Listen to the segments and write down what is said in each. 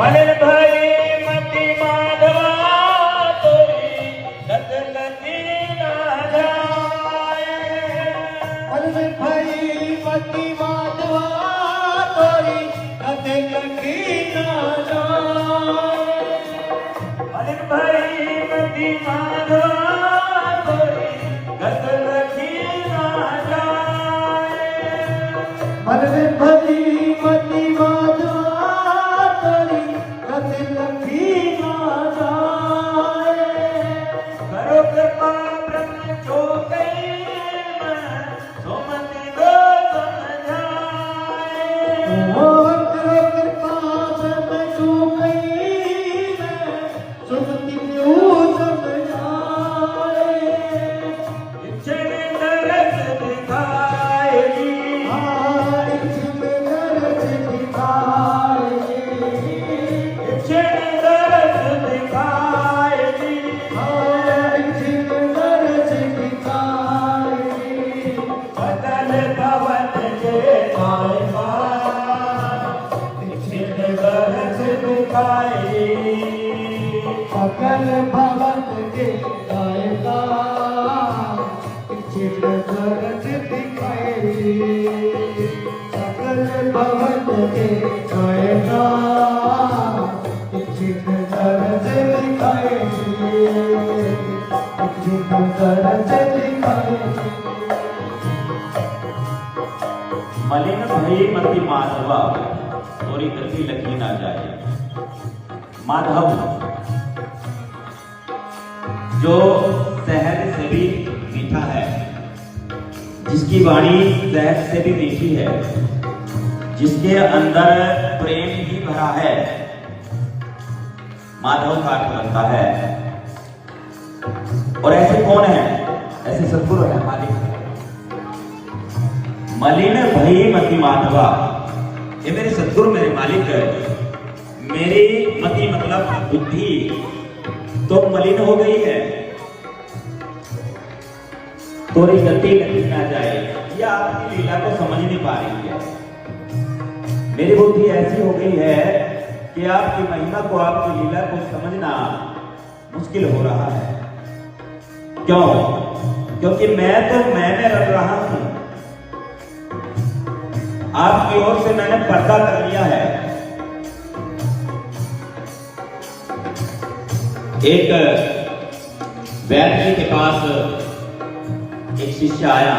मलिन भई मति माधवा तोरी गत गति ना जाए। मलिन भई मति माधवा तोरी गत गति ना जाए। मलिन भई मति माधवा तोरी गत गति ना जाए। मलिन भई मति माधवा तोरी गत गति ना जाए। करो कृपा ब्रह्म जो कई मैं सुमति दो समझाए। ओ करो कृपा ब्रह्म जो कई मैं सुमति दो समझाए। इच्छन दरस दिखाएगी इच्छन दरस दिखाएगी। इच्छन दरस दिखाएगी। इच्छन दरस दिखाएगी। बदल भवन के मायका इच्छन दरस दिखाएगी। सकल भवन के गायका इच्छन दरस दिखाएगी। सकल भवन के गायका इच्छन दरस दिखाएगी। इच्छन दरस दिखाएगी। मलिन भई मति माधवा तोरी गति लखी ना जाए। माधव जो शहद से भी मीठा है, जिसकी वाणी शहद से भी मीठी है, जिसके अंदर प्रेम ही भरा है, माधव का अर्थ बनता है। और ऐसे कौन है? ऐसे सद्गुरु है मालिक। मलिन भई मति माधवा, ये मेरे सद्गुरु मेरे मालिक है। मेरी मति मतलब बुद्धि तो मलिन हो गई है, तोरी गति लगी ना जाए। यह आपकी लीला को समझ नहीं पा रही है। मेरी बुद्धि ऐसी हो गई है कि आपकी महिमा को, आपकी लीला को समझना मुश्किल हो रहा है। क्यों? क्योंकि मैं तो मैं में रह रहा हूं। आपकी ओर से मैंने पर्दा कर लिया है। एक वैद्य जी के पास एक शिष्य आया।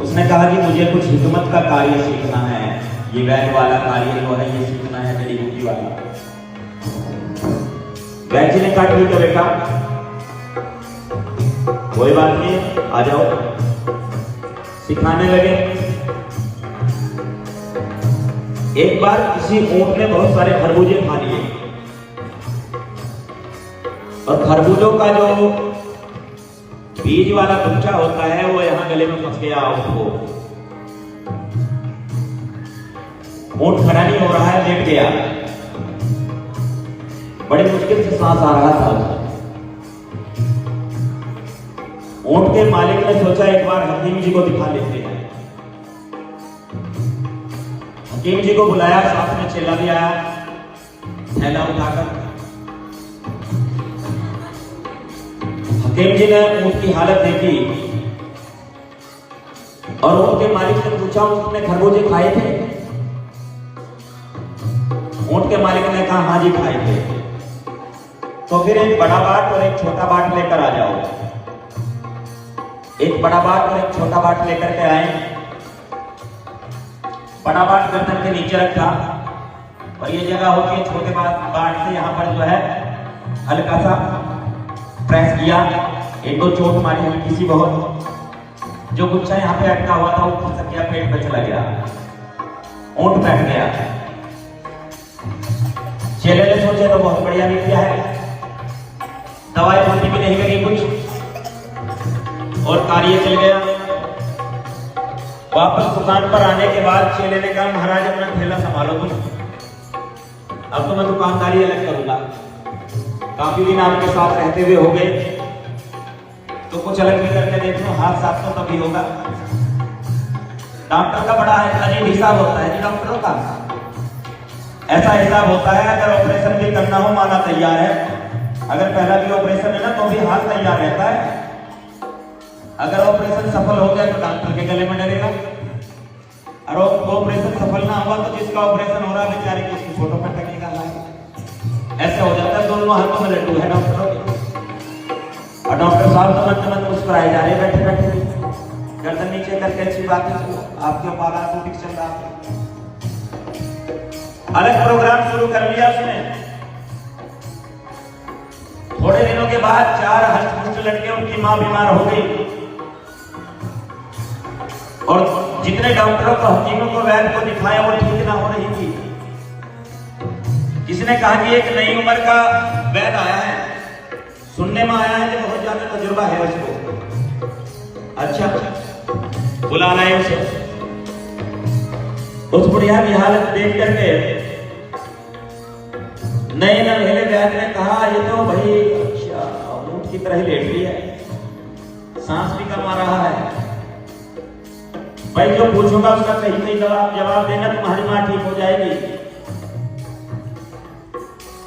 उसने कहा कि मुझे कुछ हिकमत का कार्य सीखना है। ये वैद्य वाला कार्य जो है ये सीखना है, जड़ी बूटी वाला। वैद्य जी ने कहा ठीक है बेटा, कोई बात नहीं, आ जाओ। सिखाने लगे। एक बार किसी ऊंट ने बहुत सारे खरबूजे खा लिए और खरबूजों का जो बीज वाला गुच्छा होता है वो यहां गले में फंस गया। ऊंट खड़ा नहीं हो रहा है, लेट गया। बड़ी मुश्किल से सांस आ रहा था। ऊंट के मालिक ने सोचा एक बार हकीम जी को दिखा लेते हैं। हकीम जी को बुलाया, साथ में चेला भी आया, थैला उठाकर। हकीम जी ने ऊंट की हालत देखी और ऊंट के मालिक ने पूछा ऊंट ने खरबूजे खाए थे? ऊंट के मालिक ने कहा हाँ जी खाए थे। तो फिर एक बड़ा बाट और एक छोटा बाट लेकर आ जाओ। एक बड़ा बाट और एक छोटा बाट लेकर के आए। बड़ा बाट गर्दन के नीचे रखा और ये जगह होती है छोटे बाट से यहाँ पर जो है हल्का सा प्रेस किया। एक दो चोट मारी हल्की सी बहुत। जो गुच्छा यहाँ पे अटका हुआ था वो फंस गया, पेट पे चला गया। ऊंट बैठ गया। चेले ने सोचे तो बहुत बढ़िया विद्या है, दवाई बूटी भी नहीं करी कुछ और कार्य चल गया। वापस दुकान पर आने के बाद चेले ने कहा महाराज अपना ठेला संभालो तुम, अब तो मैं दुकानदारी अलग करूंगा। काफी दिन आपके साथ रहते हुए हो गए, तो कुछ अलग भी करके देखो, हाथ साफ तो तभी होगा। डॉक्टर का बड़ा अजीब हिसाब होता है जी डॉक्टरों का। ऐसा हिसाब होता है, अगर ऑपरेशन भी करना हो माना तैयार है, अगर पहला भी ऑपरेशन है ना तो भी हाथ तैयार रहता है। अगर ऑपरेशन सफल हो गया तो डॉक्टर के गले में डरेगा, और ऑपरेशन सफल ना हुआ तो जिसका ऑपरेशन हो रहा है बेचारे की उसकी फोटो पर टकेगा। ऐसे हो जाता है, दोनों हाथों में लड्डू है डॉक्टरों के, और डॉक्टर साहब तो मंद मंद मुस्कुराए जा रहे बैठे बैठे, गर्दन नीचे करके अच्छी बात है, आपके पाला तो ठीक चल रहा है। अलग प्रोग्राम शुरू कर लिया उसने। थोड़े दिनों के बाद 4 हष्ट-पुष्ट लड़के, उनकी मां बीमार हो गई, और जितने डॉक्टरों को, हकीमों को, वैद्य को दिखाया वो ठीक ना हो रही थी। किसने कहा कि एक नई उम्र का वैद्य आया है, सुनने में आया है कि बहुत ज्यादा तजुर्बा है उसको। अच्छा, बुला लाए उसे। उस बुढ़िया की हालत देख करके नए नवेले वैद्य ने कहा, ये तो भाई अच्छा ऊंट की तरह ही लेट रही है, सांस भी कम आ रहा है। भाई जो पूछूंगा उसका सही सही जवाब देना, तुम्हारी मां ठीक हो जाएगी।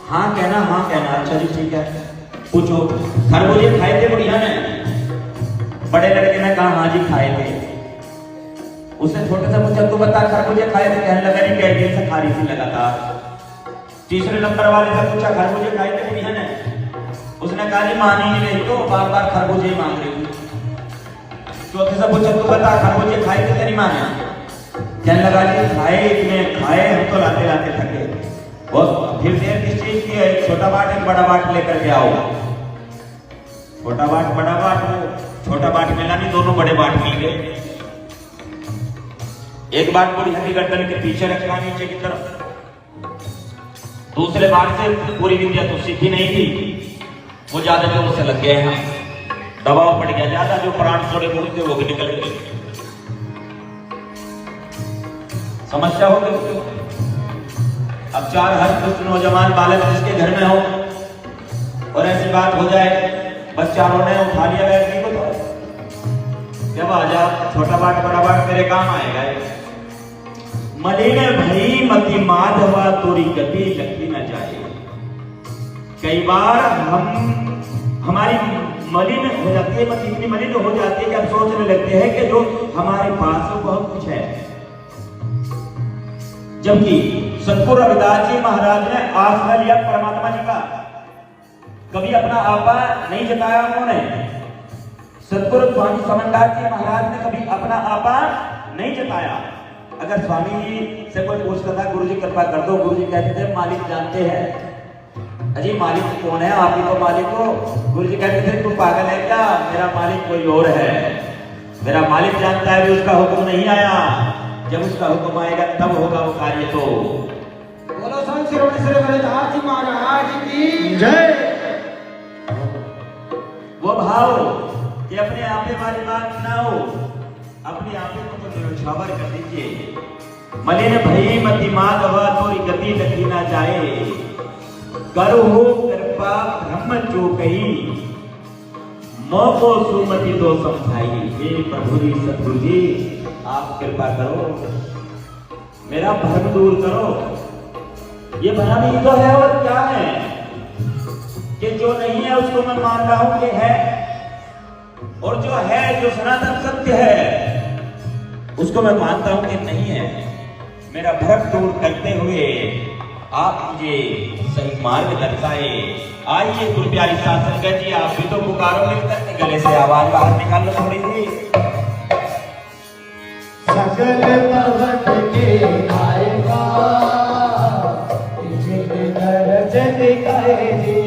हाँ कहना। अच्छा जी ठीक है, पूछो। खरबूजे खाए थे बुढ़िया ने? बड़े लड़के ने कहा हाँ जी खाए थे। उसने छोटे से पूछा तू बता खरबूजे खाए थे? कहने लगा नहीं, कई दिन से खा रही थी लगातार। तीसरे नंबर वाले से पूछा खरबूजे खाए थे बुढ़िया ने? उसने कहा जी मान ही नहीं रही, तो बार बार खरबूजे ही मांग रही थी। चौथे से पूछा तू बता खरबूजे खाए थे तेरी मां ने? कहने लगा जी खाए, इतने खाए हम तो लाते लाते थके। और फिर देर किस चीज की है? एक छोटा बाट एक बड़ा बाट लेकर के आओ। छोटा बाट बड़ा बाट, वो छोटा बाट मिला नहीं, दोनों बड़े बाट मिल गए। एक बाट बुढ़िया की गर्दन के पीछे रखा नीचे की तरफ, दूसरे बाट से पूरी विद्या तो सीखी नहीं थी, वो ज्यादा जो उसे लग गए हैं, दबाव पड़ गया ज्यादा, जो प्राण थोड़े बहुत थे वो भी निकल गए। समस्या हो गई। अब 4 हष्ट-पुष्ट नौजवान बालक जिसके घर में हो और ऐसी बात हो जाए, बस चारों ने उठा लिया व्यक्ति को, तो जब आ जा छोटा बाट बड़ा बाट तेरे काम आएगा। मलिन भई मति माधवा तोरी गति लखी न जाए। कई बार हमारी मलिन हो जाती है, मति इतनी मलिन हो जाती है कि हम सोचने लगते हैं कि जो हमारे पास बहुत कुछ है, जबकि सतगुरु रविदास जी महाराज ने आश्रय लिया परमात्मा जी का, कभी अपना आपा नहीं जताया उन्होंने। सतगुरु स्वामी समनदास जी महाराज ने कभी अपना आपा नहीं जताया। अगर स्वामी जी से कोई पूछता था गुरु जी कृपा कर दो, गुरु जी कहते थे मालिक जानते हैं। अजी मालिक कौन है? आप ही तो मालिक हो। गुरु जी कहते थे तू पागल है क्या, मेरा मालिक कोई और है, मेरा मालिक जानता है भी उसका हुक्म नहीं आया, जब उसका हुक्म आएगा तब होगा वो कार्य। तो बोलो संत शिरोमणि श्री रविदास जी महाराज की जय। वो भाव कि अपने आपे वाली बात ना हो, अपने आपे को तो निरुछावर कर दीजिए। मलिन भई मति माधवा तोरी गति लखी ना जाए, करो हो कृपा ब्रह्म जो कही, मोको सुमति दो समझाई। हे प्रभु जी सतगुरु जी आप कृपा करो, मेरा भ्रम दूर करो। ये भ्रम ही तो है और क्या है कि जो नहीं है उसको मैं मान रहा हूं कि है, और जो है, जो सनातन सत्य है, उसको मैं मानता हूं कि नहीं है। मेरा भ्रम दूर करते हुए आप मुझे सही मार्ग दर्शाए। आइए गुरु प्यारी साध संगत जी, आप भी तो पुकारो, मिलकर के गले से आवाज बाहर निकाल लो थोड़ी सी। सकल पवन के आएगा, जिन दर्ज दिखाए जी।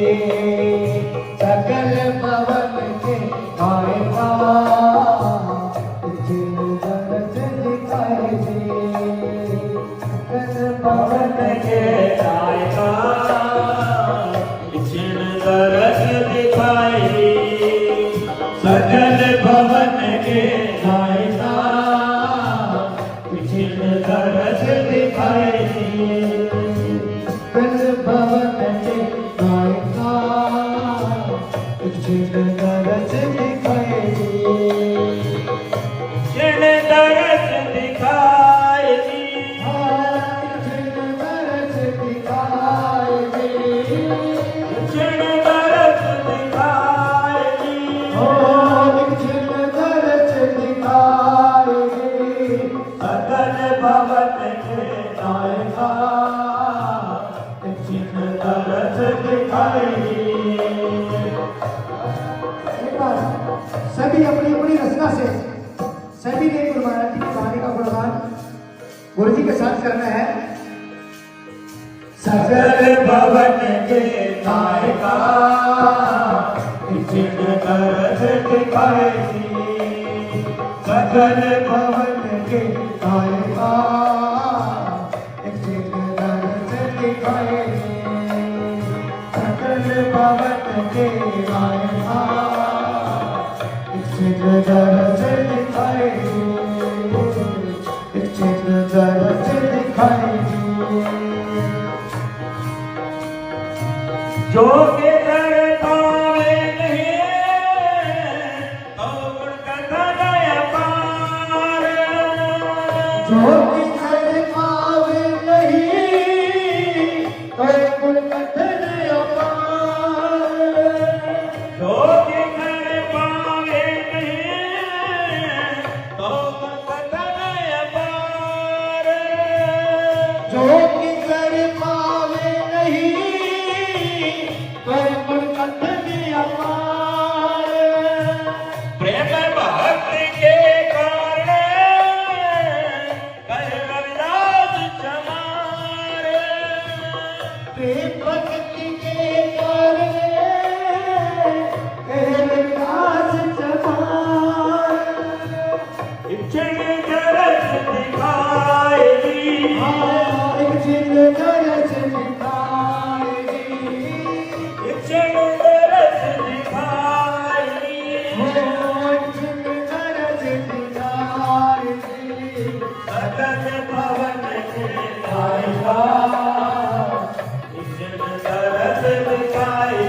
सकल पवन के आएगा, जिन दर्ज दिखाए जी। सकल पवन के आएगा, जिन दर्ज दिखाए जी। सकल भवन के आएगा, जिन दर्ज दिखाए जी। सकल भवन के आएगा, जिन दर्ज दिखाए जी। जिन दर्ज दिखाए जी। जिन दर्ज सकल भवन के नायका चिन्ह तरस दिखाई। एक बार सभी अपनी अपनी रचना से सभी ने गुरु महाराज जी की वाणी का गुणगान गुरु जी के साथ करना है। सकल भवन के नायका चिन्ह तरस दिखाई। सकल भवन के नायका चिन्ह तरस दिखाई। सकल भवन के नायका चिन्ह तरस दिखाई। चिन्ह तरस दिखाई। जो के दर पावे नहीं तो गुण कथा नया पार। जो कि कर पावे नहीं तो गुण कथन अपार। जो के दर पावे नहीं तो गुण कथा नया पार। जो कि कर पावे नहीं तो गुण कथन अपार। प्रेम भक्ति के कारण कह रविदास चमार। प्रेम भक्ति के कारण रविदास चमार। चिन्ह तरस दिखाई। एक चिन्ह तरस दिखाई। चिन्ह तरस दिखाई। सकल भवन के नायका चिन्ह तरस दिखाई।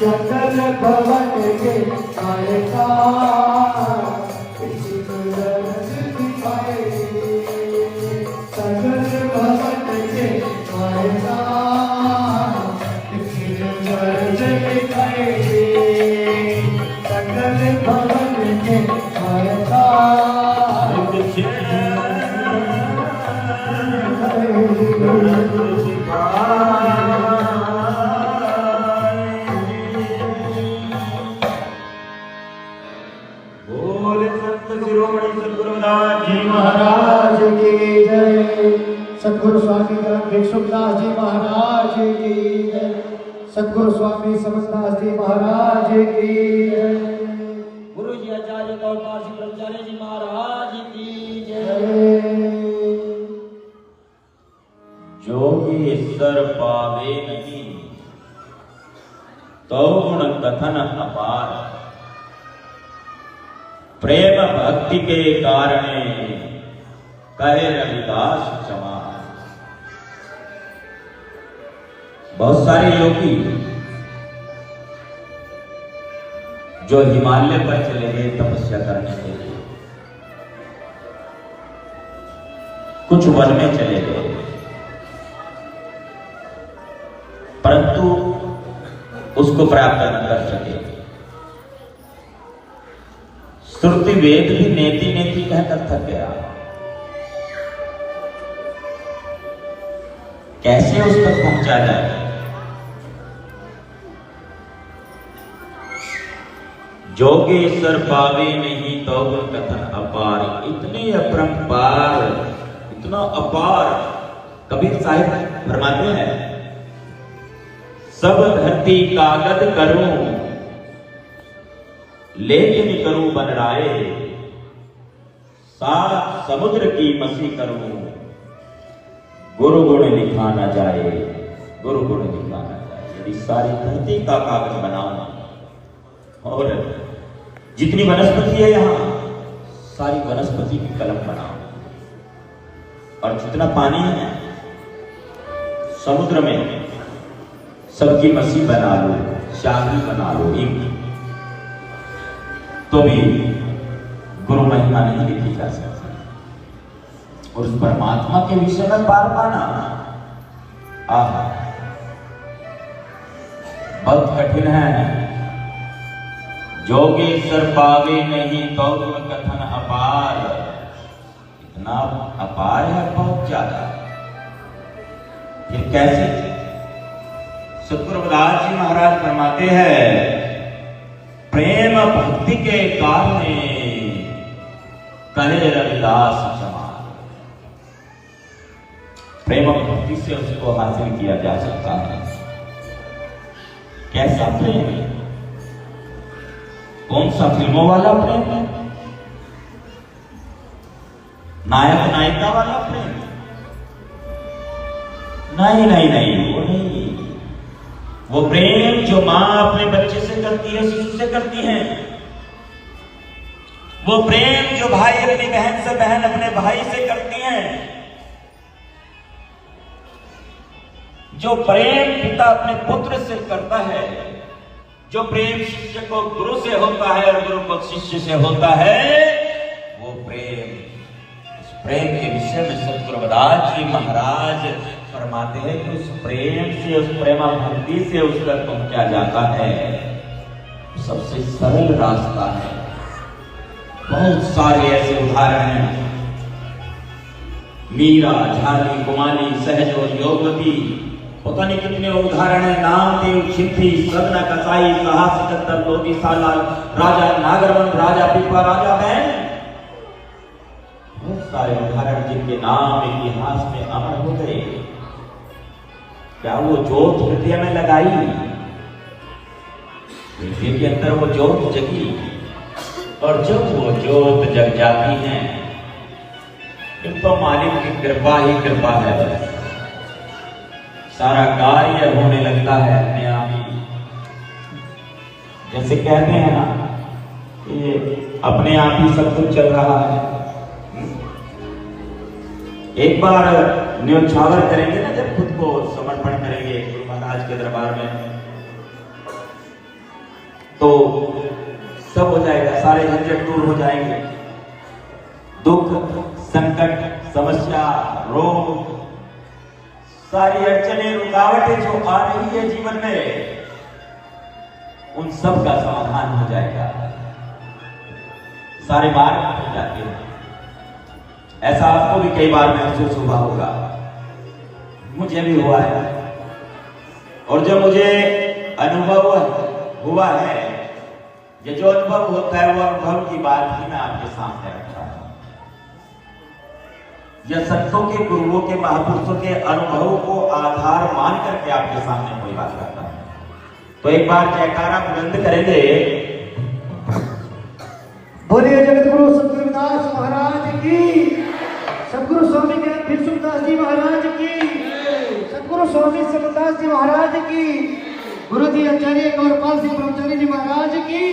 सकल भवन के नायका चिन्ह तरस दिखाई। सकल भवन के नायका चिन्ह तरस दिखाई। सकल भवन के नायका बोल संत शिरोमणि सद्गुरुदास जी महाराज की जय। सद्गुरु स्वामी भिक्षुदास जी महाराज की जय। सद्गुरु स्वामी समदास जी महाराज की जय। गुरु जी आचार्य गौरपाल सिंह ब्रह्मचारी जी महाराज की जय। जोगेश्वर पावे नहीं तो गुण कथन अपार। प्रेम भक्ति के कारण कहे रविदास चमार। बहुत सारे योगी जो हिमालय पर चले गए तपस्या करने के लिए, कुछ वन में चले गए, परंतु उसको प्राप्त न कर सके। श्रुति वेद भी नेति नेति कहकर थक गया। कैसे उस तक पहुंचा जाए? जोगेश्वर पावे नहीं तो गुण कथन अपार। इतने अपरंपार, इतना अपार। कबीर साहिब फरमाते हैं, सब धरती कागज करूं लेकिन करूं बनराए। सात समुद्र की मसी करूं गुरु गुण लिखा न जाए। गुरु गुण लिखा न जाए। यदि सारी धरती का कागज बनाऊं और जितनी वनस्पति है यहां सारी वनस्पति की कलम बनाओ, और जितना पानी है समुद्र में सबकी मसी बना लो, शाही बना लो, एक तो भी गुरु महिमा नहीं लिखी जा सकती। और उस परमात्मा के विषय में पार पाना बहुत कठिन है। जोगेश्वर पावे नहीं तो गुण कथन अपार। इतना अपार है, बहुत ज्यादा। फिर कैसे? सतगुरु रविदास जी महाराज फरमाते हैं, प्रेम भक्ति के कारण कहे रविदास जमाल। प्रेम भक्ति से उसको हासिल किया जा सकता है। कैसा प्रेम है? कौन सा फिल्मों वाला प्रेम है? नायक नायिका वाला प्रेम? नहीं नहीं नहीं, वो नहीं। वो प्रेम जो मां अपने बच्चे से करती है, शिशु से करती है। वो प्रेम जो भाई अपनी बहन से, बहन अपने भाई से करती है। जो प्रेम पिता अपने पुत्र से करता है, जो प्रेम शिष्य को गुरु से होता है और गुरु को शिष्य से होता है, वो प्रेम, उस प्रेम के विषय में सतगुरु रविदास जी महाराज फरमाते हैं कि उस प्रेम से, उस प्रेमा भक्ति से उस तक पहुंचा जाता है। सबसे सरल रास्ता है। बहुत सारे ऐसे उदाहरण हैं। मीरा, झाली, कुमारी, सहजो, योगवती, पता नहीं कितने उदाहरण है। नामदेव, क्षिप्री, सदना, कसाई, साहस, सिकंदर, लोधी, साला, राजा नागरवन, राजा पीपा, राजा बैन, बहुत सारे उदाहरण जिनके नाम इतिहास में अमर हो गए। क्या वो जोत हृदय में लगाई? हृदय के अंदर वो जोत जगी, और जब वो जोत जग जाती है, फिर तो मालिक की कृपा ही कृपा है। बस सारा कार्य होने लगता है अपने आप ही। जैसे कहते हैं ना कि अपने आप ही सब कुछ चल रहा है। एक बार न्योछावर करेंगे ना, जब खुद को समर्पण करेंगे गुरु महाराज के दरबार में, तो सब हो जाएगा, सारे झंझट दूर हो जाएंगे। दुख, संकट, समस्या, रोग, सारी अड़चने, रुकावटें जो आ रही है जीवन में, उन सब का समाधान हो जाएगा। सारे मार्ग खुल जाते हैं। ऐसा आपको भी कई बार महसूस हुआ होगा, मुझे भी हुआ है। और जो मुझे अनुभव हुआ है, ये जो अनुभव होता है, वो अनुभव की बात ही मैं आपके सामने रख रहा हूं। यह संतों के, गुरुओं के, महापुरुषों के अनुभव को आधार मान करके आपके सामने कोई बात करता है। तो एक बार जयकारा बुलंद करेंगे। बोलिए जगतगुरु सतगुरु रविदास महाराज की, सतगुरु स्वामी ज्ञान भिक्षुदास जी महाराज की, सतगुरु स्वामी समदास जी महाराज की, गुरु जी आचार्य गौरपाल सिंह ब्रह्मचारी जी महाराज की।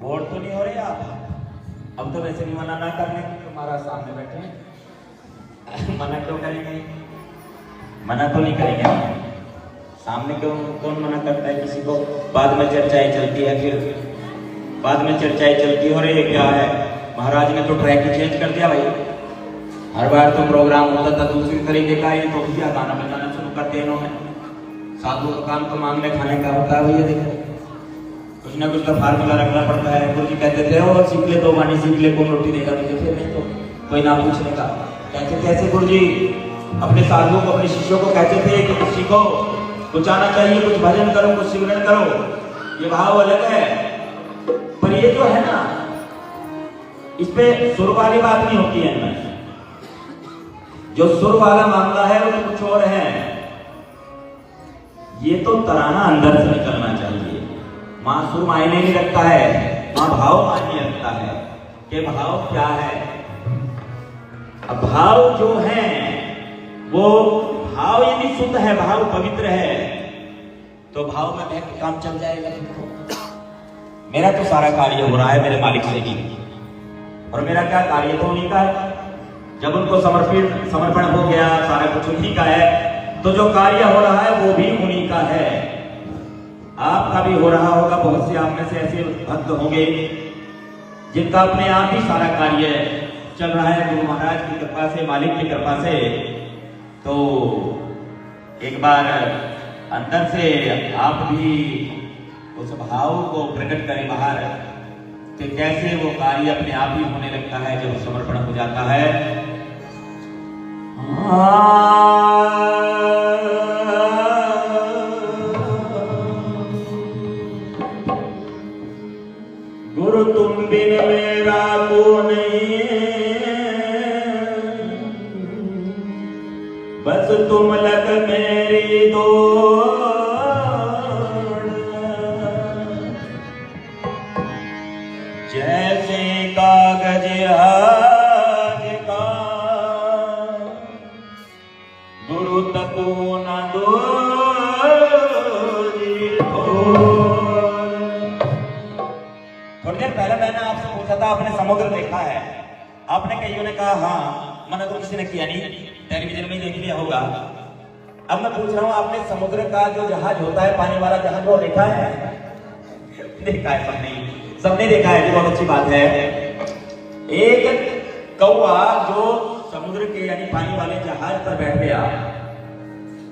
बोर तो नहीं हो रहे आप? अब तो वैसे भी मना ना करने की, तुम्हारा सामने बैठे हैं। मना क्यों करेंगे? मना तो नहीं करेंगे। सामने क्यों, कौन मना करता है किसी को? बाद में चर्चाएं चलती है, फिर बाद में चर्चाएं चलती हो रही है। क्या है, महाराज ने तो ट्रैक ही चेंज कर दिया भाई। हर बार तो प्रोग्राम होता था दूसरी तरीके का, ये तो क्या गाना बजाना शुरू कर दिया इन्होंने। साधु का काम तो मांगने खाने का होता है भैया। देखो, कुछ ना कुछ तो फार्मूला रखना पड़ता है। गुरु जी कहते थे, और सीख ले तो वाणी सीख ले, कौन रोटी देगा तुझे? फिर नहीं तो कोई ना पूछने का। कहते कैसे गुरु जी अपने साधुओं को, अपने शिष्यों को कहते थे कि कुछ सीखो, कुछ आना चाहिए, कुछ भजन करो, कुछ सिमरन करो। ये भाव अलग है। पर ये जो है ना, इस पे सुर वाली बात नहीं होती है इनमें। जो सुर वाला मामला है वो कुछ और है। ये तो तराना अंदर से निकलना चाहिए। मां सुर मायने नहीं रखता है, मां भाव मायने रखता है कि भाव क्या है। अब भाव जो है वो भाव यदि शुद्ध है, भाव पवित्र है, तो भाव में बह के काम चल जाएगा। मेरा तो सारा कार्य हो रहा है मेरे मालिक से ही, और मेरा क्या कार्य तो उन्हीं का है। जब उनको समर्पण हो गया, सारा कुछ उन्हीं का है, तो जो कार्य हो रहा है वो भी उन्हीं का है। आपका भी हो रहा होगा। बहुत से आप में से ऐसे भक्त होंगे जिनका अपने आप ही सारा कार्य चल रहा है गुरु महाराज की कृपा से, मालिक की कृपा से। तो एक बार अंदर से आप भी उस भाव को प्रकट करें बाहर कि कैसे वो कार्य अपने आप ही होने लगता है जब समर्पण हो जाता है। गुरु तुम बिन मेरा को नहीं, बस तुम लग मेरी दौड़। जैसे कागज आज का गुरु तको न दो। थोड़ी देर पहले मैंने आपसे पूछा था आपने समुद्र देखा है? आपने कईयों ने कहा हाँ, मैंने तो किसी ने किया नहीं, टेलीविजन में ही देख लिया होगा। अब मैं पूछ रहा हूं आपने समुद्र का जो जहाज होता है, पानी वाला जहाज, वो देखा है? देखा है सबने देखा है। बहुत अच्छी बात है। एक कौवा जो समुद्र के यानी पानी वाले जहाज पर बैठ गया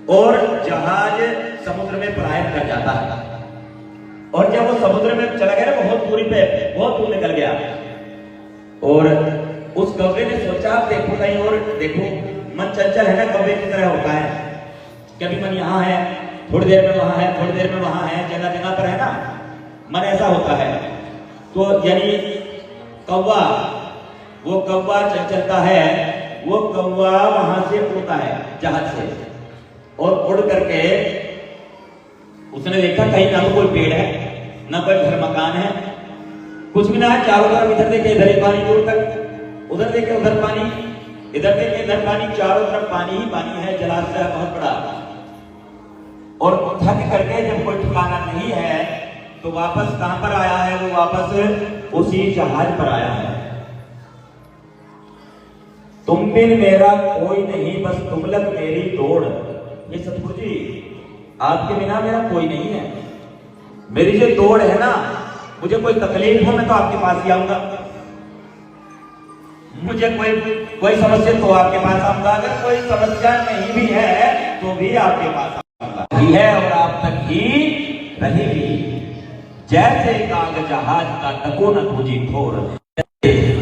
और जहाज समुद्र में पलायन कर जाता है, और जब वो समुद्र में चला गया ना, बहुत दूरी पे, बहुत दूर निकल गया, और उस कौवे ने सोचा देखो कहीं और देखो। मन चंचल है ना, कौवे की तरह होता है। कभी मन यहाँ है, थोड़ी देर में वहां है, थोड़ी देर में वहां है, जगह जगह पर है ना, मन ऐसा होता है। तो यानी कौवा, वो कौवा चंचलता है, वो कौवा वहां से उड़ता है जहाज से, और उड़ करके उसने देखा कहीं ना कोई पेड़ है, ना कोई घर मकान है, कुछ भी ना है, चारों तरफ। इधर देखे इधर ही पानी दूर तक, उधर देखे उधर पानी, इधर देखे इधर पानी, चारों तरफ पानी ही पानी है, जलाशय बहुत बड़ा। और थक करके जब कोई ठिकाना नहीं है तो वापस कहां पर आया है? वो वापस उसी जहाज पर आया है। तुम बिन मेरा कोई नहीं, बस तुम लग मेरी दौड़। ये सतगुरु जी, आपके बिना मेरा कोई नहीं है। मेरी जो दौड़ है ना, मुझे कोई तकलीफ हो मैं तो आपके पास ही आऊंगा, मुझे कोई समस्या तो आपके पास आऊंगा, अगर कोई समस्या नहीं भी है तो भी आपके पास आऊंगा ही है, और आप तक ही रहेगी। जैसे कागज जहाज का तको न तुझी ठोर।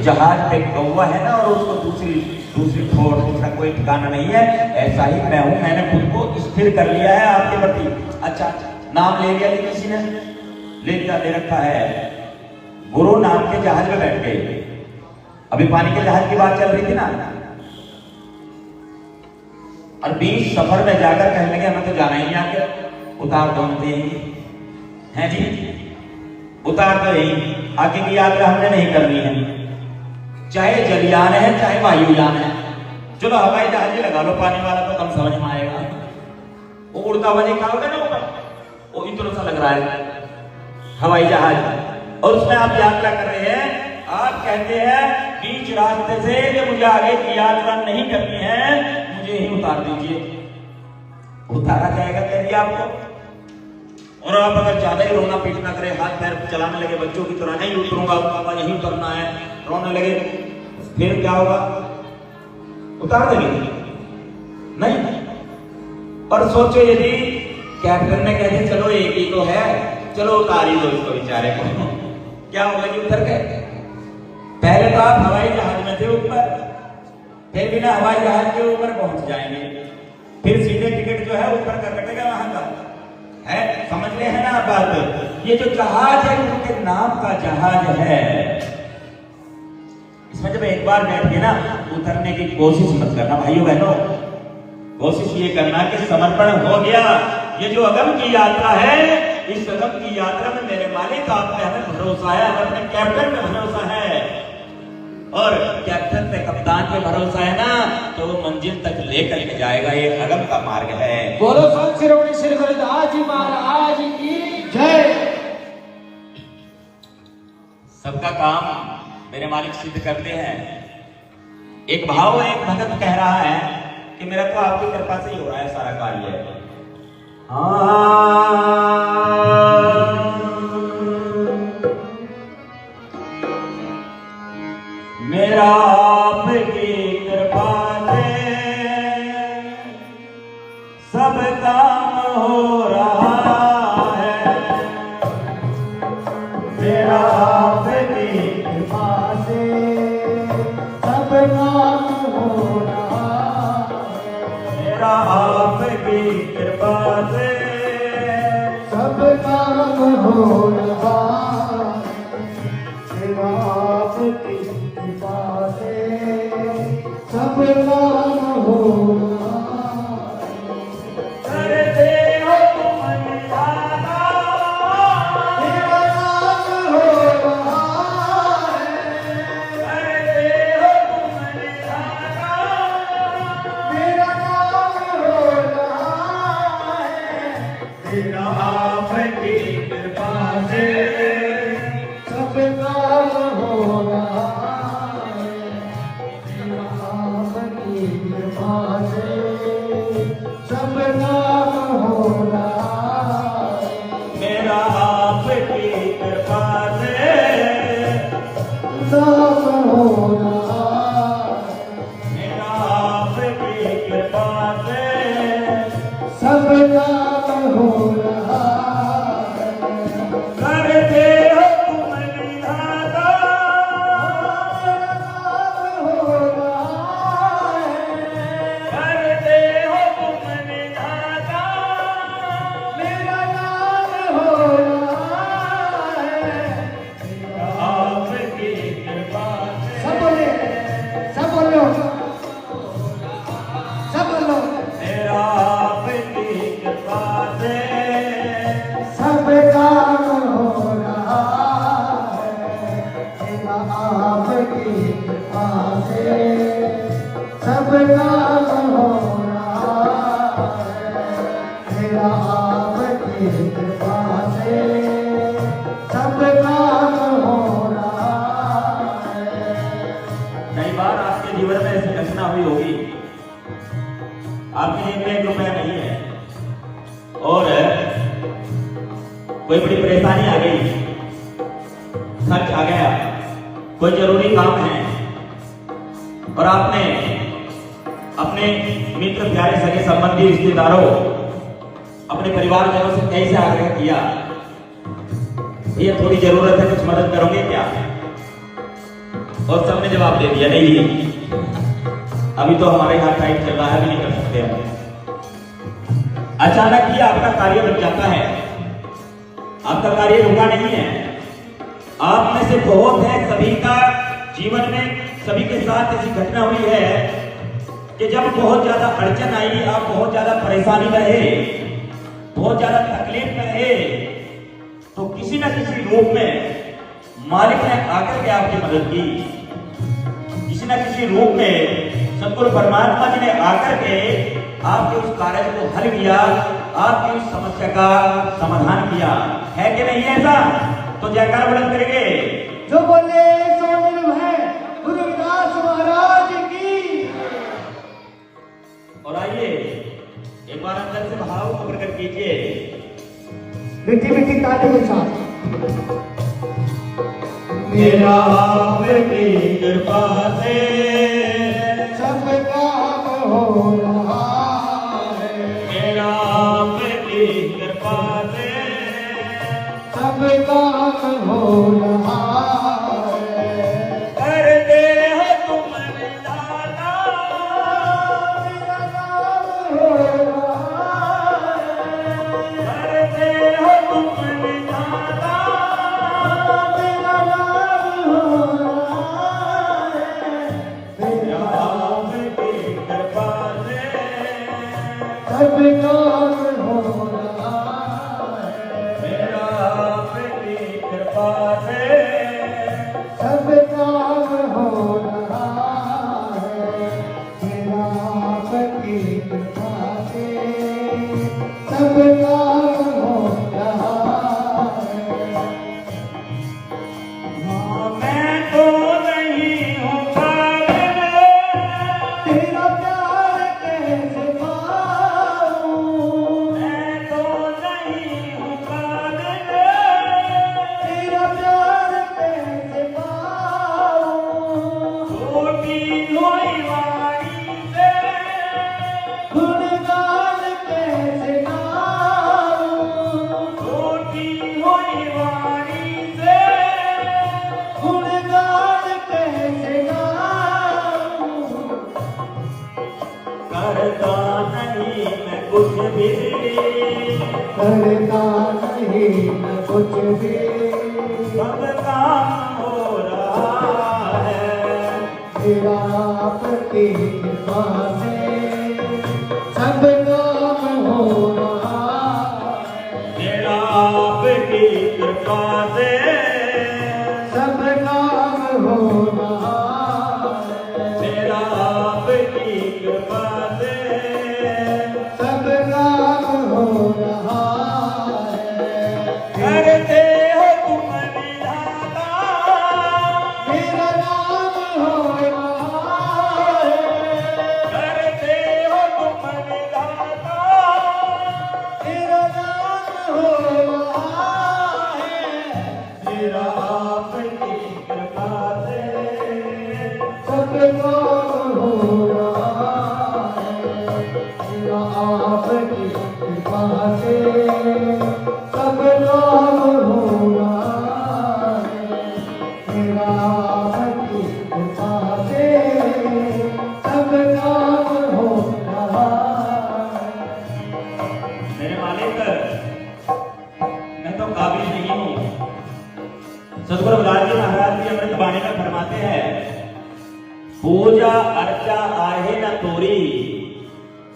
जहाज पे कौवा है ना, और उसको दूसरी ठोर, दूसरा कोई ठिकाना नहीं है, ऐसा ही मैं हूं। मैंने खुद को स्थिर कर लिया है आपके प्रति। अच्छा, नाम ले लिया किसी ने, ले रखा है, गुरु नाम के जहाज में बैठ गए। अभी पानी के जहाज की बात चल रही थी ना, और बीच सफर में जाकर कहने लगे हमें तो जाना ही नहीं, आके उतार दो मुझे है जी, उतार दो यही, आगे की यात्रा हमने नहीं करनी है, चाहे जलयान है चाहे वायुयान है। चलो हवाई जहाज ही लगा लो, पानी वाला तो कम समझ में आएगा। वो उड़ता हुआ देखा होगा ना ऊपर, वो इतना सा लग रहा है हवाई जहाज, और उसमें आप यात्रा कर रहे हैं। आप कहते हैं बीच रास्ते से कि मुझे आगे की यात्रा नहीं करनी है, मुझे ही उतार दीजिए। उतारा जाएगा कह दिया आपको। और आप अगर ज्यादा ही रोना पीटना करे, हाथ पैर चलाने लगे बच्चों की तरह, नहीं उतरूंगा पापा यहीं उतरना है, रोने लगे, फिर क्या होगा? उतार देंगे नहीं। और सोचो यदि कैप्टन ने कह दिया चलो एक ही तो है, चलो उतार ही दो इसको बेचारे को, क्या होगा कि उतर गए? पहले तो आप हवाई जहाज में थे ऊपर, फिर बिना हवाई जहाज के ऊपर पहुंच जाएंगे, फिर सीधे टिकट जो है ऊपर कर कटेगा वहां का है। समझ रहे हैं ना आप बात? ये जो जहाज है उनके नाम का जहाज है। इसमें जब एक बार बैठ के ना उतरने की कोशिश मत करना भाइयों बहनों, कोशिश ये करना कि समर्पण हो गया। ये जो अगम की यात्रा है, इस अगम की यात्रा में मेरे मालिक आप पे हमें भरोसा है, हमें अपने कैप्टन पे भरोसा है, और कैप्टन पे कप्तान पे भरोसा है ना, तो वो मंजिल तक लेकर के जाएगा। ये अगम का मार्ग है। बोलो संत शिरोमणि श्री गुरुदास जी महाराज की जय। सबका काम मेरे मालिक सिद्ध करते हैं। एक भाव एक भगत कह रहा है कि मेरा तो आपकी कृपा से ही हो रहा है सारा कार्य। मेरा आपकी कृपा से सब काम हो रहा है। मेरा आपकी काम हो रहा मेरा आपकी कृपा से सब काम हो रहा मेरा आपकी कृपा से सब काम हो रहा करते हो तुम निराला मेरा काम हो रहा करते हो तुम निराला मेरा काम हो रहा मेरा आपकी कृपा से सब काम हो रहा आपकी कृपा से सब काम हो रहा मेरा आपकी कृपा से सब हो रहा मेरा आपकी कृपा से सब काम हो रहा करते हो तुम निराला हो रहा करते हो तुम निराला मेरा नाम हो रहा आपकी कृपा से सब बोले सब बोलो सब बोलो मेरा आपकी कृपा से सब काम हो रहा मेरा आपकी कृपा से सब काम हो रहा मेरा आपकी कृपा से सब काम हो रहा कई बार आपके जीवन में ऐसी घटना हुई होगी आपके जेब में 1 रुपया नहीं है और कोई बड़ी परेशानी आ गई, खर्च आ गया, कोई जरूरी काम है और आपने अपने मित्र प्यारे सगे संबंधी रिश्तेदारों अपने परिवारजनों से कैसे आग्रह किया भैया थोड़ी जरूरत है, कुछ मदद करोगे क्या? और सबने जवाब दे दिया नहीं, अभी तो हमारे यहाँ टाइम चल रहा है, अभी नहीं कर सकते हम। अचानक ही आपका कार्य बन जाता है, आपका कार्य रुका नहीं है। आप में से बहुत है, सभी का जीवन में सभी के साथ ऐसी घटना हुई है कि जब बहुत ज्यादा अड़चन आई, आप बहुत ज्यादा परेशानी में रहे, बहुत ज्यादा तकलीफ में रहे, तो किसी न किसी रूप में मालिक ने आकर के आपकी मदद की, किसी न किसी रूप में सतगुरु परमात्मा जी ने आकर के आपके उस कार्य को हल किया, आपकी उस समस्या का समाधान किया। है कि नहीं ऐसा? तो जयकार बुलंद करेंगे। जो बोले सो निर्भय है गुरु रविदास महाराज की। और आइए एक बार अंदर से भाव को प्रकट कीजिए, मीठी मीठी ताली के साथ। मेरा आपकी कृपा से सब काम हो रहा है, मेरा आपकी कृपा से सब काम हो रहा है। करते हो तुम निराला, मेरा नाम हो रहा है, करते हो तुम निराला, मेरा नाम हो रहा है, मेरा आपकी कृपा से सब काम हो रहा है, मेरा आपकी कृपा से सब काम हो रहा है। मेरा आपकी कृपा से सब काम हो रहा है। मैं तो नहीं हूँ काबिल, तेरा प्यार कैसे पाऊं, मैं तो नहीं हूँ काबिल, तेरा प्यार कैसे पाऊं, टूटी हुई वाणी से गुणगान कैसे गाऊं, टूटी हुई वाणी से गुणगान कैसे गाऊं, करता नहीं मैं कुछ भी, करता नहीं मैं कुछ भी, सब काम हो रहा है मेरा आपकी कृपा से, सब काम हो रहा है, मेरा आपकी कृपा से, सब काम हो रहा है, मेरा आपकी कृपा से, सब काम हो रहा है, करते हो तुम विधाता, मेरा नाम हो रहा है, करते हो तुम विधाता, मेरा नाम हो रहा है, मेरा आपकी कृपा से, सब काम हो रहा है, मेरा आपकी कृपा से, सब काम हो रहा है, मेरा आपकी कृपा से, सब काम हो रहा है। मेरे मालिक मैं तो काबिल नहीं हूँ। सतगुरु रविदास जी महाराज जी अमृत बाणी में फरमाते हैं, पूजा अर्चा आहे न तोरी,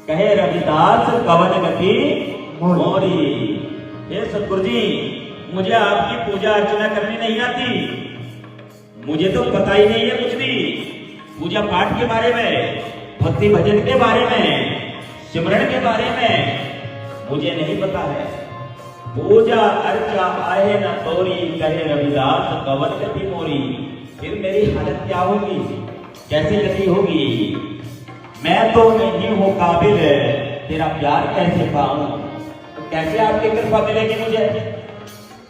कहे रविदास कवन गति मोरी। हे सतगुरु जी, मुझे आपकी पूजा अर्चना करनी नहीं आती, मुझे तो पता ही नहीं है कुछ भी पूजा पाठ के बारे में, भक्ति भजन के बारे में, सिमरन के बारे में मुझे नहीं पता है। पूजा अर्चा आए न तोरी, कहे रविदास कवन गति मोरी। फिर मेरी हालत क्या होगी, कैसी गति होगी? मैं तो नहीं हूँ काबिल तेरा प्यार कैसे पाऊं, कैसे आपकी कृपा मिलेगी मुझे?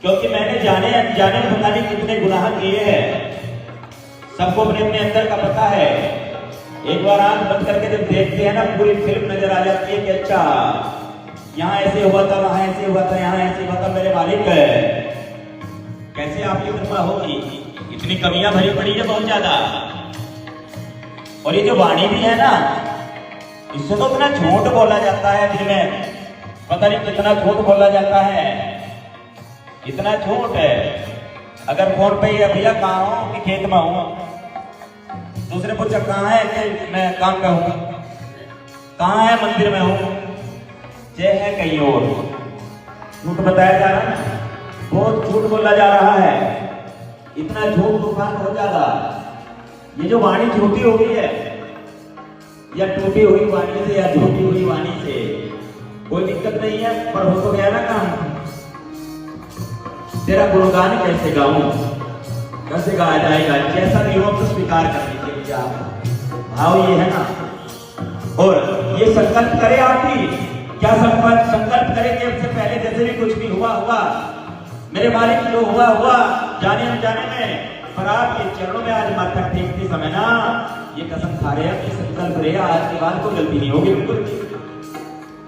क्योंकि मैंने जाने अनजाने पता नहीं कितने गुनाह किए हैं, सबको अपने अपने अंदर का पता है। एक बार आंख बंद करके जब देखते हैं ना, पूरी फिल्म नजर आ जाती है कि अच्छा यहाँ ऐसे हुआ था, वहां ऐसे हुआ था, यहाँ ऐसे हुआ था। मेरे मालिक कैसे आपकी कृपा होगी? इतनी कमियां भरी पड़ी है बहुत ज्यादा। और ये जो वाणी भी है ना, इससे तो इतना झूठ बोला जाता है दिल में, पता नहीं कितना झूठ बोला जाता है, इतना झूठ है। अगर फोन पे ये भैया कहाँ हूँ कि खेत में हूँ, दूसरे पूछा कहाँ है कि मैं काम पे हूँ, कहाँ है मंदिर में हूँ, जय है कहीं और। झूठ बताया जा रहा है, बहुत झूठ बोला जा रहा है, इतना झूठ तूफान हो जाएगा। ये जो वाणी झूठी हो गई है, या टूटी हुई वाणी से या झूठी हुई वाणी से कोई दिक्कत नहीं है, पर हो तो गया ना काम। तेरा गुणगान कैसे गाऊं, कैसे गाया जाएगा? जैसा भी हो तो स्वीकार कर लीजिए क्या भाव ये है ना। और ये संकल्प करे आप ही, क्या संकल्प करे कि उससे पहले जैसे भी कुछ भी हुआ हुआ, मेरे मालिक जो हुआ हुआ जाने अनजाने में, पर आपके चरणों में आज माथा टेकते समय ना ये कसम खा रहे हैं कि संकल्प रहे, आज के बाद कोई गलती नहीं होगी, बिल्कुल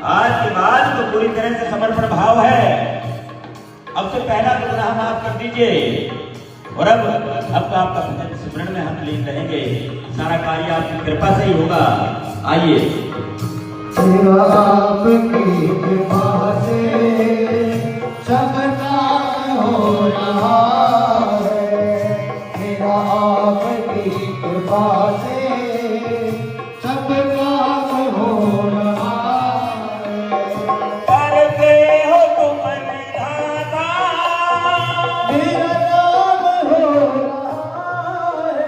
आज के बाद तो पूरी तरह से समर्पण भाव है। अब से पहला तो गुनाह माफ कर दीजिए, और अब तो आपका भजन सिमरन में हम लीन रहेंगे, सारा कार्य आपकी कृपा से ही होगा। आइए तेरा आपकी कृपा से सब काम हो रहा है, तेरा आपकी कृपा से सब काम हो रहा है, करते हो तुम विधाता, मेरा नाम हो रहा है,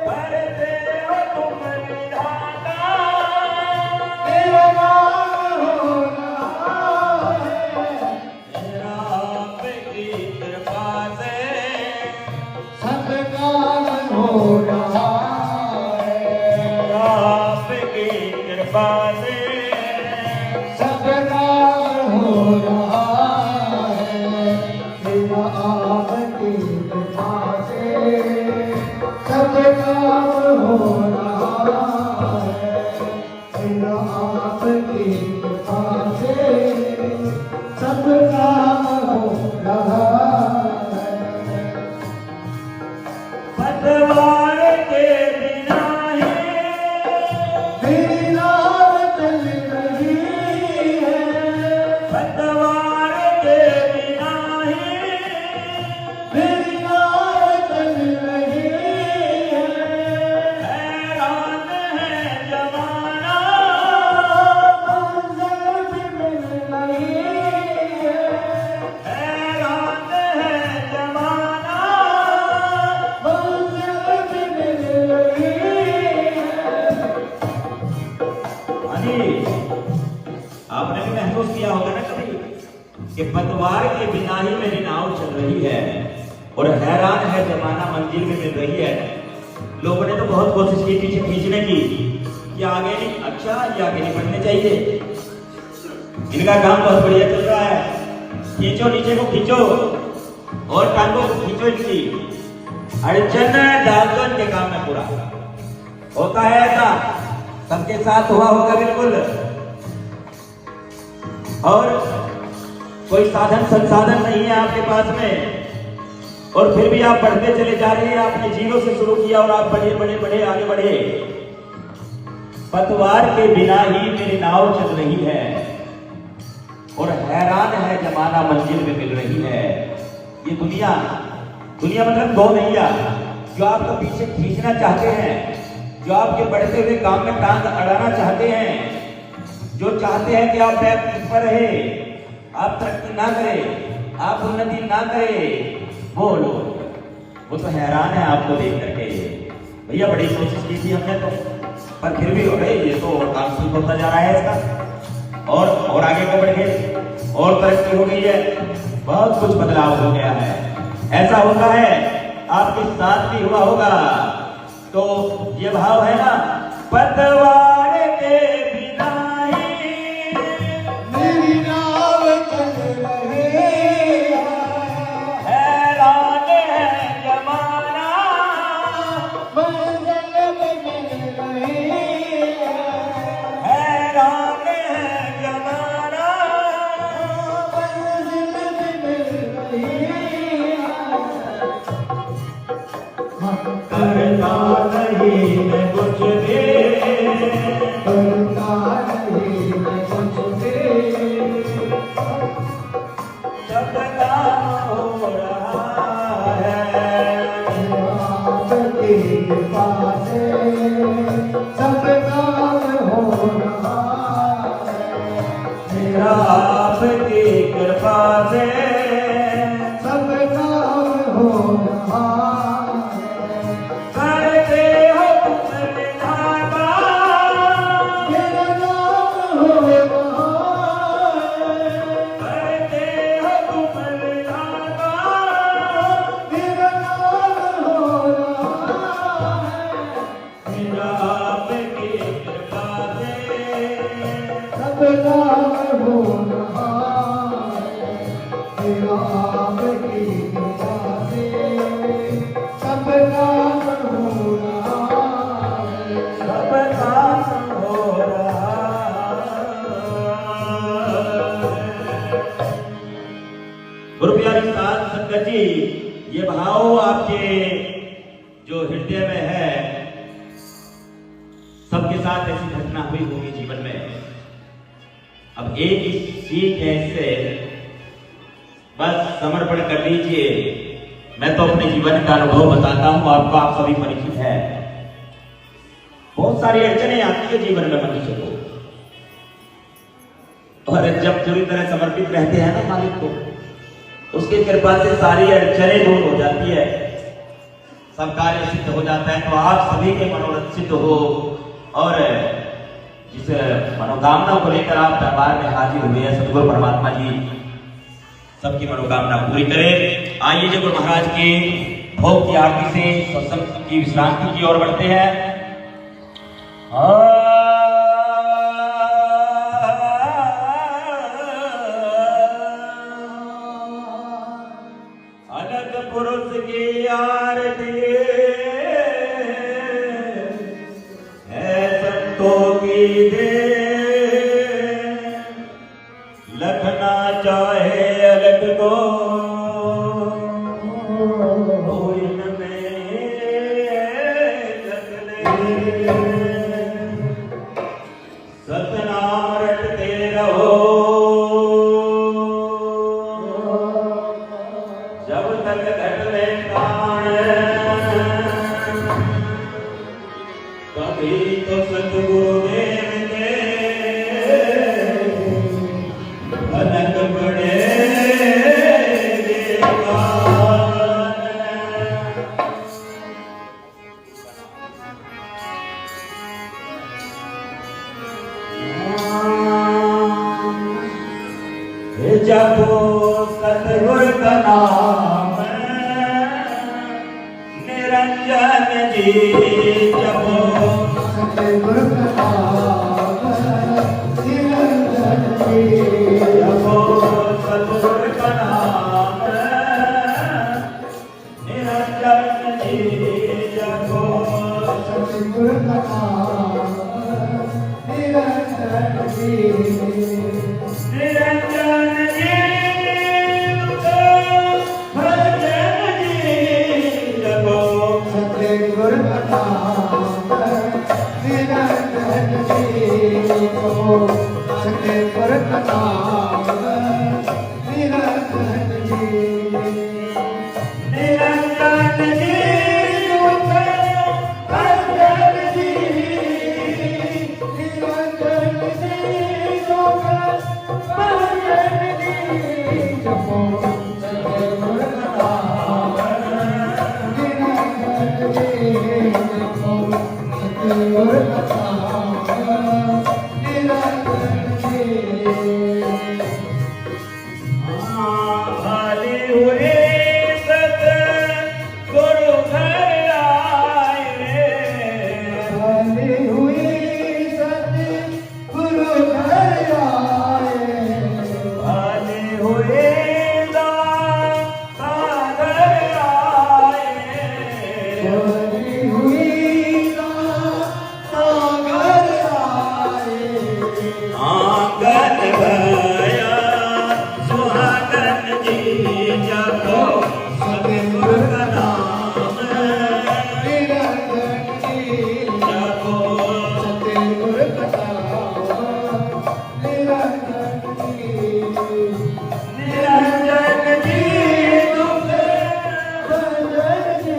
करते हो तुम विधाता, मेरा नाम हो रहा है, मेरा आपकी कृपा से सब काम हो रहा है, आपकी कृपा से सब काम हो रहा है, तेरा आपकी कृपा से सब काम हो रहा है, तेरा आपकी कृपा से सब काम हो रहा है। पतवार के बिना ही मेरी रात महसूस किया होगा ना कभी कि पतवार के बिना ही मेरी नाव चल रही है और हैरान है जमाना मंजिल में मिल रही है। लोगों ने तो बहुत कोशिश की पीछे खींचने की कि आगे नहीं, अच्छा ये आगे नहीं बढ़ने चाहिए, इनका काम बहुत बढ़िया चल रहा है, खींचो नीचे को खींचो और टांगों को खींचो इनकी। अड़चन डाल दो इनके काम में पूरा। होता है ऐसा, सबके साथ हुआ होगा बिल्कुल। और कोई साधन संसाधन नहीं है आपके पास में और फिर भी आप बढ़ते चले जा रहे हैं। आपने जीरो से शुरू किया और आप बढ़े बढ़े बढ़े आगे बढ़े। पतवार के बिना ही मेरी नाव चल रही है और हैरान है जमाना मंजिल में मिल रही है। ये दुनिया, दुनिया मतलब दो नैया जो आपको पीछे खींचना चाहते हैं, जो आपके बढ़ते हुए काम में टांग अड़ाना चाहते हैं, जो चाहते हैं कि आप बैक पर रहे, आप तरक्की ना करें, आप उन्नति ना करें, वो लोग वो तो हैरान है आपको देख करके। भैया बड़ी कोशिश की थी हमने तो, पर फिर भी हो गए, ये तो काम शुरू होता जा रहा है इसका और आगे को बढ़ गए और तरक्की हो गई है, बहुत कुछ बदलाव हो गया है। ऐसा होता है आपके साथ भी हुआ होगा। तो ये भाव है ना, पतवार के बिना ही मेरी नाव चल रही है, हैरान है जमाना मंजिल में मिल रही है, हैरान है जमाना मंजिल में मिल रही है। करता नहीं मैं कुछ भी, करता नहीं मैं कुछ भी, सब काम हो रहा है, आपकी कृपा से सब काम हो रहा है, मेरा आपकी कृपा से सब काम हो रहा है, करते हो तुम विधाता, मेरा नाम हो रहा है, करते हो तुम विधाता, मेरा नाम हो रहा है, मेरा आपकी कृपा से सब काम हो रहा है, मेरा आपकी कृपा से सब काम हो रहा है। सब काम हो रहा है। गुरु प्यारे साथ संगत जी, ये भाव आपके जो हृदय में है, सबके साथ ऐसी घटना हुई होगी जीवन में। अब एक ही सीख है, इससे बस समर्पण कर लीजिए। मैं तो अपने जीवन का अनुभव बताता हूं आपको, आप सभी परिचित है। बहुत सारी अड़चने आती है जीवन में मनुष्य को, और जब पूरी तरह समर्पित रहते हैं ना मालिक को, उसकी कृपा से सारी अड़चने दूर हो जाती है, सब कार्य सिद्ध हो जाता है। तो आप सभी के मनोरथ सिद्ध हो और जिस मनोकामना को लेकर आप दरबार में हाजिर हुए हैं, सदगुरु परमात्मा जी सबकी मनोकामना पूरी करें। आइए जो गुरु महाराज के भोग की आरती से सत्संग की विश्रांति की ओर बढ़ते हैं। अनंत पुरुष की आरती है संतों की दे, लखना चाहे अलग को इनमें लख ले, सतनाम रटते रहो जब तक घट में प्राण, कभी तो सतगुरुदेव के अनंत बड़े जपो सतगुर का नाम निरंजन जी जपो सतगुर का नाम निरंजन जी जपो सतगुर का नाम निरंजन जी जपो सतगुर का नाम निरंजन जी निरंजन जी भजन जी जपो सतगुर का नाम निरंजन जी सतगुर का नाम निरंजन जी निरंजन जी भजन जी निरंजन जी भजन जी जपो सतगुर का नाम निरंजन जी जपो सतगुर का नाम निरंजन जी खाली हुए सत गुरु घर आए खाली हुई सतगुरु घर आए खाली हुए दाता घर आए खाली हुई सागर आए आंगन भया सुहागन जी जपो सतगुर का नाम निरंजन जी जपो सतगुर का नाम निरंजन जी निरंजन जी दुख भजन जी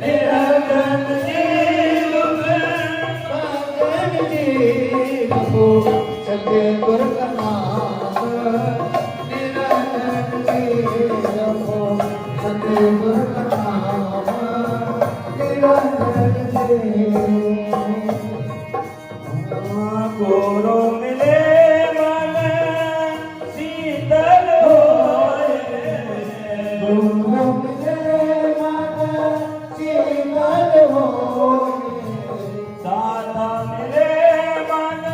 निरंजन जी दुख भजन जी जपो सतगुर का नाम निरंजन जी जपो सतगुर का नाम निरंजन जी गुरु मिले मन शीतल होए गुरु मिले मन शीतल होए दाता मिले मन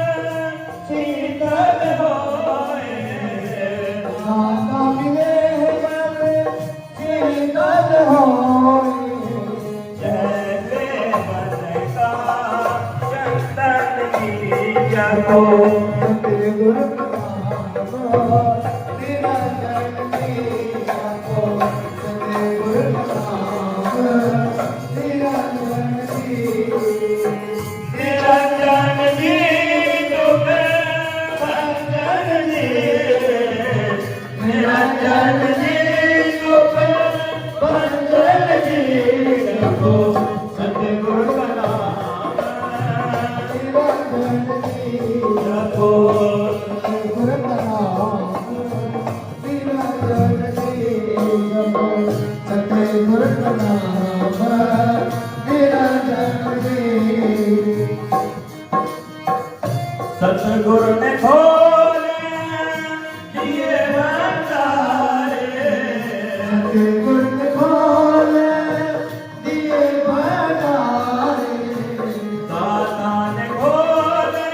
शीतल होए दाता मिले मन शीतल होए जैसे मन का चंदन की जपो सतगुर का नाम निरंजन जी जपो सतगुर का नाम निरंजन जी निरंजन जी दुख भंजन जी निरंजन जी दुख भंजन जी जपो सतगुर का नाम निरंजन जी जपो सतगुर का नाम निरंजन जी जपो सतगुर का नाम निरंजन जी सतगुर ने खोले दिए भंडारे सतगुर ने खोले दिए भंडारे दाता ने खोले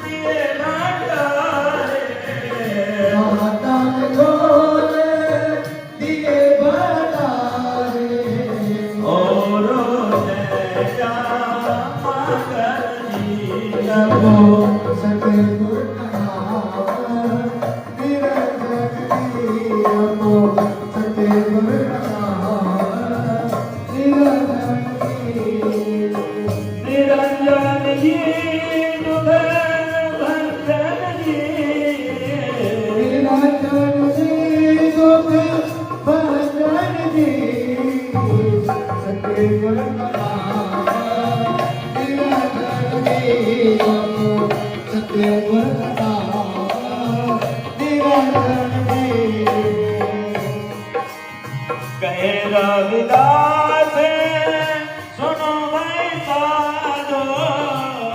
दिए भंडारे दाता ने खोले दिए भंडारे और जय मगर जी जपो सतगुर का नाम निरंजन जी जपो सतगुर का नाम निरंजन जी निरंजन जी दुख भंजन जी निरंजन जी दुख भजन जी सतगुर का नाम निरंजन जी जपो सतगुर का नाम निरंजन जी कहे रविदास सुनो भाई साधो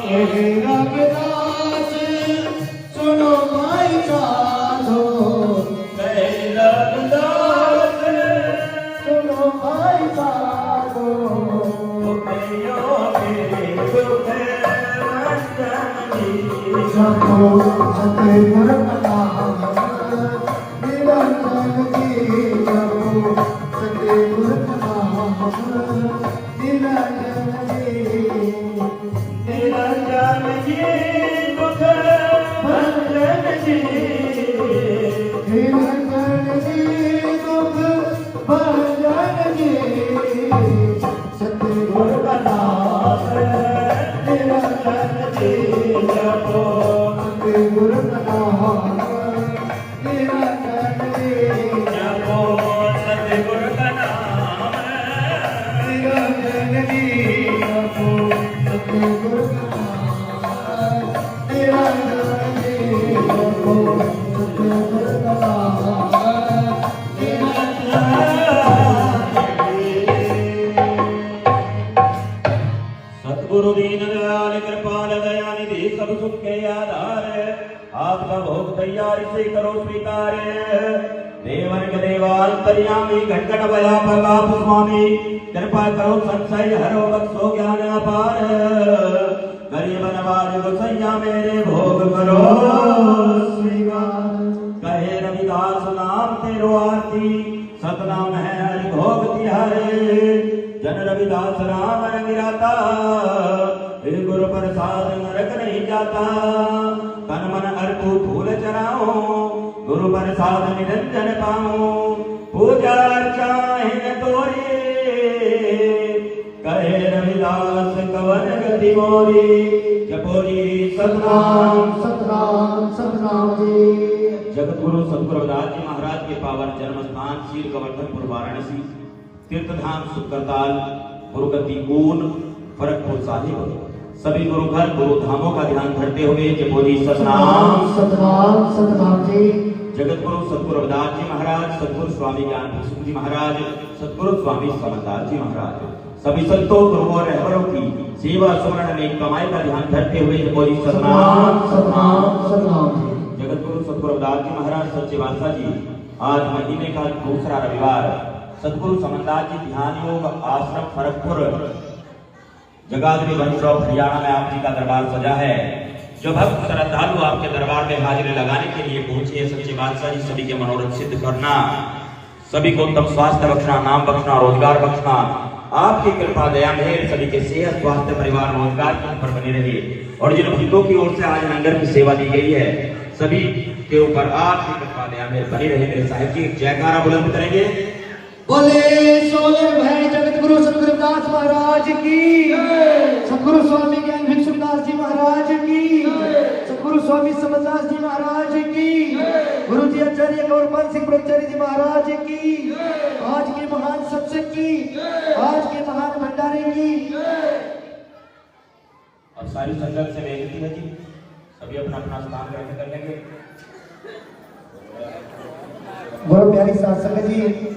हे रविदास सुनो भाई साहब सतगुर का नाम निरंजन जी जपो सतगुर का नाम निरंजन जी निरंजन जी दुख भंजन जी निरंजन जी दुख भंजन जी सतगुर का नाम निरंजन जी जपो सतगुर का नाम निरंजन जी जपो सतगुर का नाम निरंजन जी जपो सतगुर का नाम निरंजन जी जपो सतगुर का नाम सतगुरु दीन दयाल कृपाल दयानिधि सब सुख के आधार आपका भोग तैयार से करो स्वीकार देवन के देवांतर्यामी घटघट भया प्रताप स्वामी कृपा करो संशय हरो बख्शो ज्ञान अपार गरीब नवाज गोसैया मेरे भोग करो स्वीकार कहे रविदास नाम तेरो आरती सतनाम है हरि भोग तिहारे जन रविदास राम रंग राता फिर गुरु प्रसाद नरक नहीं जाता तन मन अर्पु फूल चराओ गुरु प्रसाद निरंजन पाओ पूजा चाहे तोरी कहे रविदास कवन गति मोरी जपोरी सतनाम सतनाम सतनाम जी जगत गुरु सतगुरु रविदास जी महाराज के पावन जन्म स्थान शील गोवर्धनपुर वाराणसी तीर्थधाम सुकरताल गुरुगद्दी ऊन फरकपुर साहिब सभी गुरु घर गुरु धामों का ध्यान धरते हुए जपोजी सतनाम सतनाम सतनाम जी जगत गुरु सतगुरु रविदास जी महाराज सतगुरु स्वामी ज्ञान भिक्षुक जी महाराज सतगुरु स्वामी समरदास जी महाराज सभी संतों गुरुओं और रहबरों की सेवा सुमरण में कमाई का ध्यान धरते हुए जपोजी सतनाम सतनाम सतनाम जी जगत गुरु सतगुरु रविदास जी महाराज सच्चे बादशाह जी आज महीने का दूसरा रविवार सतगुरु समरदास जी ध्यान योग आश्रम फरकपुर जगाधरी वन चौक हरियाणा में आप जी का दरबार सजा है जो भक्त श्रद्धालु आपके दरबार में हाजिरी लगाने के लिए पहुंचे हैं सच्चे बादशाह जी सभी के मनोरथ सिद्ध करना सभी को उत्तम स्वास्थ्य बख्शना नाम बख्शना रोजगार बख्शना आपकी कृपा दया मेहर सभी के सेहत स्वास्थ्य परिवार रोजगार के ऊपर बनी रही और जिन भक्तों की ओर से आज लंगर की सेवा दी गई है सभी के ऊपर आपकी कृपा दया मेहर बनी रहे मेरे साहिब जी जयकारा बुलंद करेंगे बोले सोले भाई जगत गुरु सतगुरु दास महाराज की सतगुरु स्वामी ज्ञान भिक्षुक दास जी महाराज की सतगुरु स्वामी समरदास जी महाराज की गुरु जी आचार्य गौरपाल सिंह ब्रह्मचारी जी महाराज की आज के महान सत्संग की आज के महान भंडारे की और सारी संगत से बेनती है जी सभी अपना अपना स्थान ग्रहण कर लेंगे बहुत प्यारी साथ संगत जी